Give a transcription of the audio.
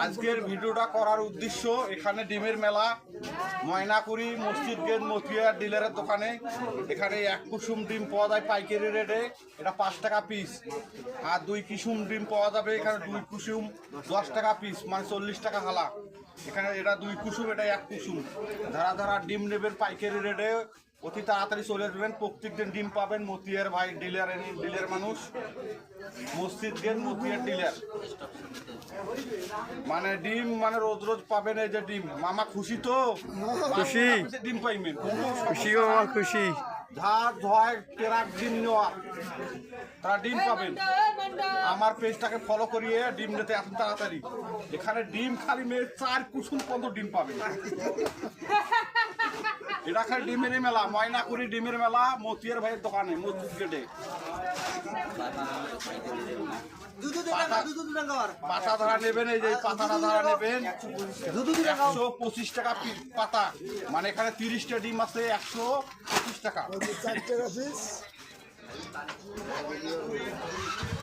আজকের ভিডিওটা করার উদ্দেশ্য এখানে ডিমের মেলা ময়নাকুড়ি মসজিদ গেট মতিয়া ডিলারের দোকানে এখানে 1 কুসুম ডিম পাওয়া যায় পাইকারি রেটে, এটা 5 টাকা পিস। আর 2 কুসুম ডিম পাওয়া যাবে এখানে 2 কুসুম 10 টাকা পিস, মানে 40 টাকা হালা। এখানে এটা 2 কুসুম, এটা 1 কুসুম। যারা যারা ডিম নেবেন পাইকারি রেটে অতি তাড়াতাড়ি চলে আসবেন। প্রত্যেক দিন ডিম পাবেন। মতিয়ার ভাই ডিলার মানুষ, মসজিদ গেট মতিয়ার ডিলার। মানে ডিম মানে রোজ রোজ পাবেন। এই যে ডিম, মামা খুশি তো? খুশি, ডিম পাইবেন, খুশি গো মামা, খুশি। ধার ধয় টেরাক ডিম নেওয়া, তারা ডিম পাবেন। আমার পেজটাকে ফলো করিয়ে ডিম নিতে এত তাড়াতাড়ি। এখানে ডিম খালি মেয়ে 4 কুসুম পর্যন্ত ডিম পাবেন। এটা খালি ডিমের মেলা, ময়নাকুড়ি ডিমের মেলা মতিয়ার ভাইয়ের দোকানে মসজিদ গেটে। পাতা ধারা নেবেন, এই যে পাতা ধারা নেবেন 125 টাকা পাতা, মানে এখানে 30টা ডিম আছে 125 টাকা।